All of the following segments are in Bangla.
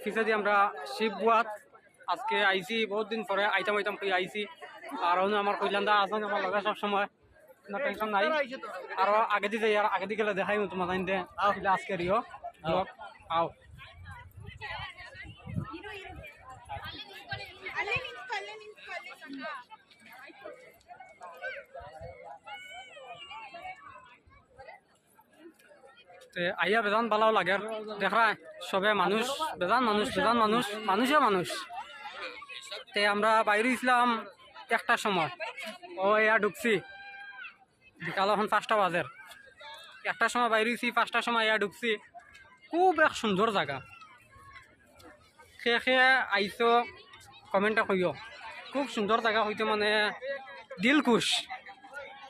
পিছে দিয়ে আমরা শিব বুয়াত আজকে আইছি, বহুত দিন পরে আইতাম কই আইছি। আর আমার কইলান্দা আছেন আমার লগে সব সময়, কোনো টেনশন নাই। আরো আগে দিয়ে যাই, আর আগে দিয়ে গেলে দেখাই তোমার জানতে আজকে রিও আও। আইয়া বেজান ভালো লাগে, দেখা সবে মানুষ, বেজান মানুষ মানুষ। আমরা বাইরে ছিলাম একটার সময়, ও ইয়া ঢুকছি বিকাল এখন 5টা বাজে। একটার সময় বাইরে হয়েছি, 5টার সময় ইয়া ঢুকছি। খুব এক সুন্দর জায়গা, খেয়ে আইসো কমেন্টটা কইও। খুব সুন্দর জায়গা হইতে মানে দিল খুশ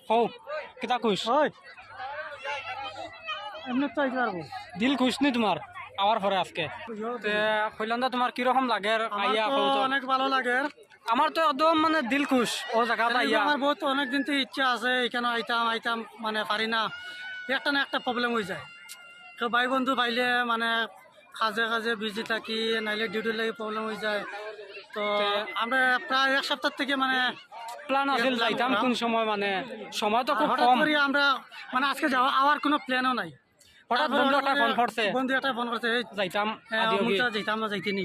হও, কিতা খুশ এমনি তো দিল খুশ নি তোমার আওয়ার পরে আজকে। কইলান্দা তোমার কিরকম লাগে? আইয়া অনেক ভালো লাগে। আমার তো একদম মানে দিল খুশ ও জায়গাটা আইয়া। আমার বহুত অনেকদিন থেকে ইচ্ছা আছে এখানে আইতাম মানে পারি না, একটা না একটা প্রবলেম হয়ে যায়। তো ভাই বন্ধু পাইলে মানে কাজে বিজি থাকি, নাইলে ডিউটি লাগে প্রবলেম হয়ে যায়। তো আমরা প্রায় এক সপ্তাহ থেকে মানে প্ল্যান আছে যাইতাম কোন সময়, মানে সময় তো খুব কম। আমরা মানে আজকে আওয়ার কোনো প্ল্যানও নাই। হঠাৎ বন্ধু একটা ফোন করছে যাইতাম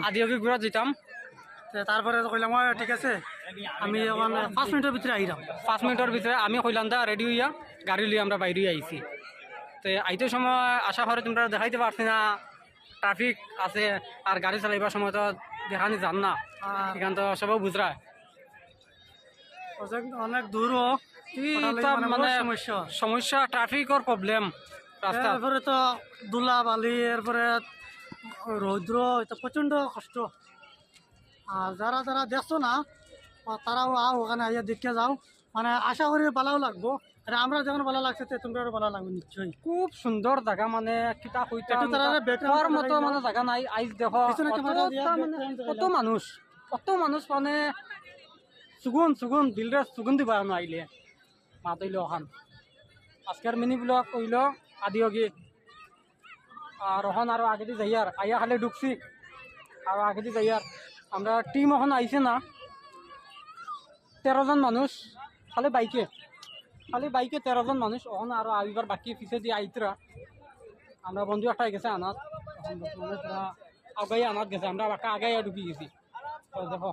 আদিয়োগী ঘুরা যাইতাম। তারপরে কইলাম ঠিক আছে, আমি 5 মিনিটের ভিতরে আইলাম। 5 মিনিটের ভিতরে আমি কইলাম দা রেডি হইয়া গাড়ি লিয়ে আমরা বাইরে আইছি। তো আইতে সময় আশা করে তোমরা দেখাইতে পারছি না, ট্রাফিক আছে আর গাড়ি চালাইবার সময় তো দেখানি যান না, এখান তো সবাই বুঝরায় অনেক দূরও মানে সমস্যা ট্রাফিকর প্রবলেম রাস্তা। এরপরে তো ধুলা বালি, এরপরে রৌদ্র, এটা প্রচন্ড কষ্ট। আর যারা দেখছো না তারাও ওখানে আইয়া দেখে যাও, মানে আশা করি ভালো লাগবো। আমরা যখন ভালো লাগছে তোমরা ভালো লাগবে নিশ্চয়ই। খুব সুন্দর জায়গা, মানে কিতা হইতার মতো মানে জায়গা নাই। আইজ দেখো কত মানুষ মানে সুগুন দিলরে সুগুন দিবা আইলে মাত হইল ওখান। আজকের মিনি ব্লগ কইল আদিয়োগী। আর ওখান আরো আগে দিয়ে যাইয়ার আইয়া খালি ঢুকছি, আর আগে দিয়ে যাইয়ার আমরা টিম এখন আইছে না 13 জন মানুষ, খালি বাইকে 13 জন মানুষ। ওখানে আরো আইবার বাকি পিছে দিয়ে আইতরা। আমরা বন্ধু একটা গেছে আনাত, আগাই আনাত গেছে, আমরা একটা আগাই ঢুকি গেছি। দেখো